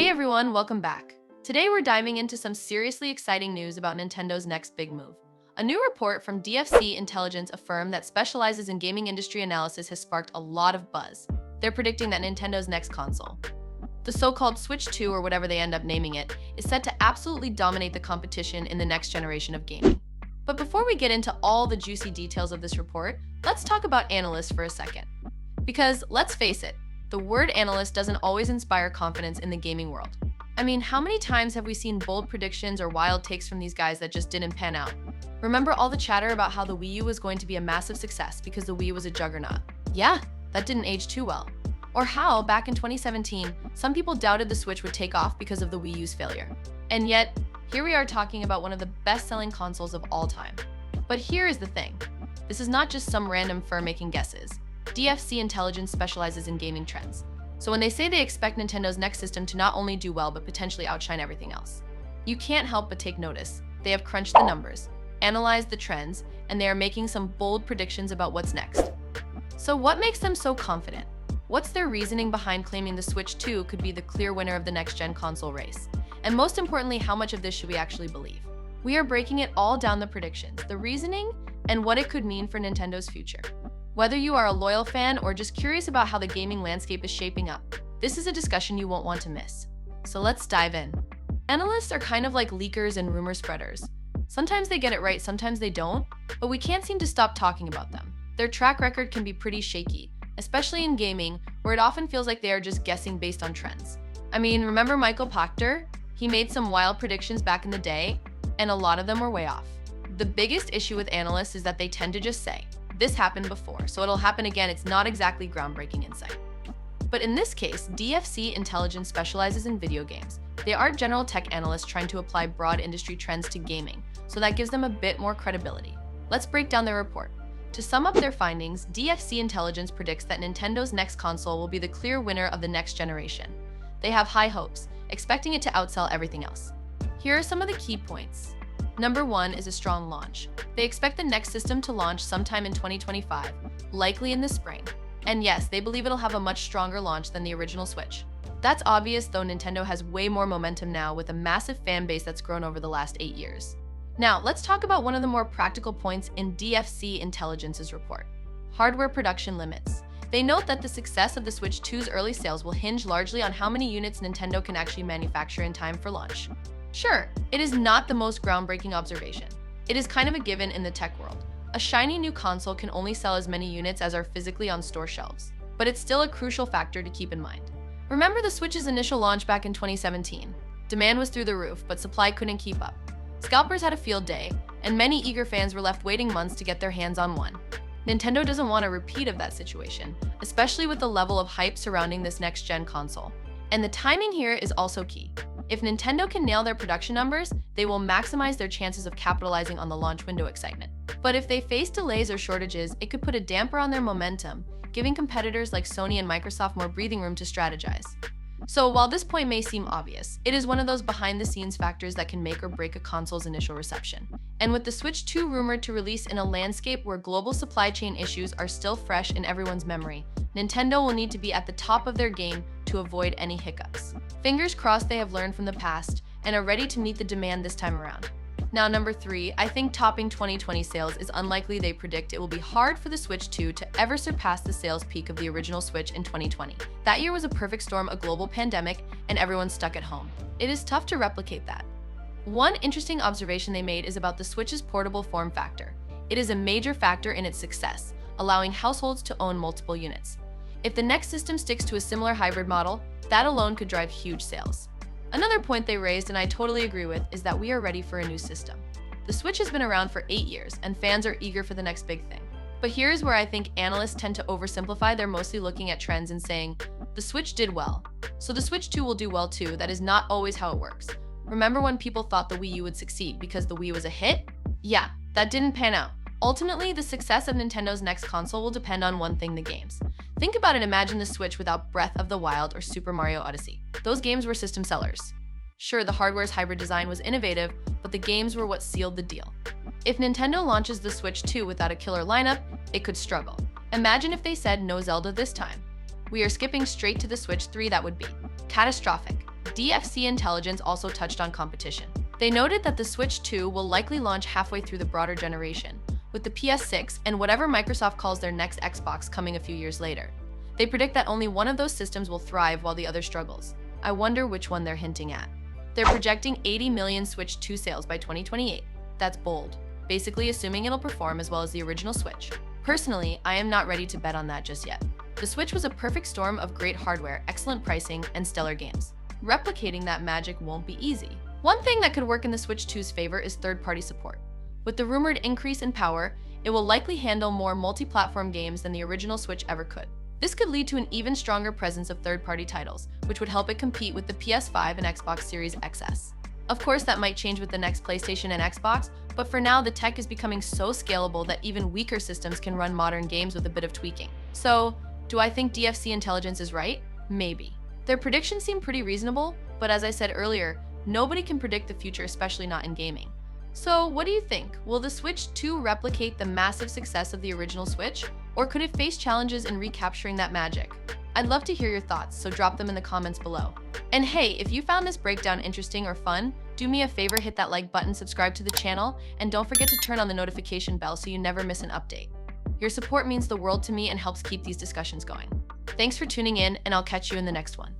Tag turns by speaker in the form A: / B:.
A: Hey everyone, welcome back. Today we're diving into some seriously exciting news about Nintendo's next big move. A new report from DFC Intelligence, a firm that specializes in gaming industry analysis, has sparked a lot of buzz. They're predicting that Nintendo's next console, the so-called Switch 2 or whatever they end up naming it, is set to absolutely dominate the competition in the next generation of gaming. But before we get into all the juicy details of this report, let's talk about analysts for a second. Because let's face it, the word analyst doesn't always inspire confidence in the gaming world. I mean, how many times have we seen bold predictions or wild takes from these guys that just didn't pan out? Remember all the chatter about how the Wii U was going to be a massive success because the Wii was a juggernaut? Yeah, that didn't age too well. Or how, back in 2017, some people doubted the Switch would take off because of the Wii U's failure. And yet, here we are talking about one of the best-selling consoles of all time. But here is the thing. This is not just some random firm making guesses. DFC Intelligence specializes in gaming trends. So when they say they expect Nintendo's next system to not only do well but potentially outshine everything else, you can't help but take notice. They have crunched the numbers, analyzed the trends, and they are making some bold predictions about what's next. So what makes them so confident? What's their reasoning behind claiming the Switch 2 could be the clear winner of the next-gen console race? And most importantly, how much of this should we actually believe? We are breaking it all down, the predictions, the reasoning, and what it could mean for Nintendo's future. Whether you are a loyal fan or just curious about how the gaming landscape is shaping up, this is a discussion you won't want to miss. So let's dive in. Analysts are kind of like leakers and rumor spreaders. Sometimes they get it right, sometimes they don't, but we can't seem to stop talking about them. Their track record can be pretty shaky, especially in gaming, where it often feels like they are just guessing based on trends. I mean, remember Michael Pachter? He made some wild predictions back in the day, and a lot of them were way off. The biggest issue with analysts is that they tend to just say, "This happened before, so it'll happen again." It's not exactly groundbreaking insight. But in this case, DFC Intelligence specializes in video games. They aren't general tech analysts trying to apply broad industry trends to gaming, so that gives them a bit more credibility. Let's break down their report. To sum up their findings, DFC Intelligence predicts that Nintendo's next console will be the clear winner of the next generation. They have high hopes, expecting it to outsell everything else. Here are some of the key points. Number 1 is a strong launch. They expect the next system to launch sometime in 2025, likely in the spring. And yes, they believe it'll have a much stronger launch than the original Switch. That's obvious, though Nintendo has way more momentum now with a massive fan base that's grown over the last 8 years. Now, let's talk about one of the more practical points in DFC Intelligence's report: hardware production limits. They note that the success of the Switch 2's early sales will hinge largely on how many units Nintendo can actually manufacture in time for launch. Sure, it is not the most groundbreaking observation. It is kind of a given in the tech world. A shiny new console can only sell as many units as are physically on store shelves, but it's still a crucial factor to keep in mind. Remember the Switch's initial launch back in 2017? Demand was through the roof, but supply couldn't keep up. Scalpers had a field day, and many eager fans were left waiting months to get their hands on one. Nintendo doesn't want a repeat of that situation, especially with the level of hype surrounding this next-gen console. And the timing here is also key. If Nintendo can nail their production numbers, they will maximize their chances of capitalizing on the launch window excitement. But if they face delays or shortages, it could put a damper on their momentum, giving competitors like Sony and Microsoft more breathing room to strategize. So while this point may seem obvious, it is one of those behind-the-scenes factors that can make or break a console's initial reception. And with the Switch 2 rumored to release in a landscape where global supply chain issues are still fresh in everyone's memory, Nintendo will need to be at the top of their game to avoid any hiccups. Fingers crossed they have learned from the past and are ready to meet the demand this time around. Now, number 3, I think topping 2020 sales is unlikely. They predict it will be hard for the Switch 2 to ever surpass the sales peak of the original Switch in 2020. That year was a perfect storm, a global pandemic, and everyone stuck at home. It is tough to replicate that. One interesting observation they made is about the Switch's portable form factor. It is a major factor in its success, allowing households to own multiple units. If the next system sticks to a similar hybrid model, that alone could drive huge sales. Another point they raised, and I totally agree with, is that we are ready for a new system. The Switch has been around for 8 years, and fans are eager for the next big thing. But here's where I think analysts tend to oversimplify. They're mostly looking at trends and saying, the Switch did well, so the Switch 2 will do well too. That is not always how it works. Remember when people thought the Wii U would succeed because the Wii was a hit? Yeah, that didn't pan out. Ultimately, the success of Nintendo's next console will depend on one thing: the games. Think about it, imagine the Switch without Breath of the Wild or Super Mario Odyssey. Those games were system sellers. Sure, the hardware's hybrid design was innovative, but the games were what sealed the deal. If Nintendo launches the Switch 2 without a killer lineup, it could struggle. Imagine if they said no Zelda this time. We are skipping straight to the Switch 3. That would be catastrophic, DFC Intelligence also touched on competition. They noted that the Switch 2 will likely launch halfway through the broader generation, with the PS6 and whatever Microsoft calls their next Xbox coming a few years later. They predict that only one of those systems will thrive while the other struggles. I wonder which one they're hinting at. They're projecting 80 million Switch 2 sales by 2028. That's bold, basically assuming it'll perform as well as the original Switch. Personally, I am not ready to bet on that just yet. The Switch was a perfect storm of great hardware, excellent pricing, and stellar games. Replicating that magic won't be easy. One thing that could work in the Switch 2's favor is third-party support. With the rumored increase in power, it will likely handle more multi-platform games than the original Switch ever could. This could lead to an even stronger presence of third-party titles, which would help it compete with the PS5 and Xbox Series XS. Of course, that might change with the next PlayStation and Xbox, but for now, the tech is becoming so scalable that even weaker systems can run modern games with a bit of tweaking. So, do I think DFC Intelligence is right? Maybe. Their predictions seem pretty reasonable, but as I said earlier, nobody can predict the future, especially not in gaming. So, what do you think? Will the Switch 2 replicate the massive success of the original Switch? Or could it face challenges in recapturing that magic? I'd love to hear your thoughts, so drop them in the comments below. And hey, if you found this breakdown interesting or fun, do me a favor, hit that like button, subscribe to the channel, and don't forget to turn on the notification bell so you never miss an update. Your support means the world to me and helps keep these discussions going. Thanks for tuning in, and I'll catch you in the next one.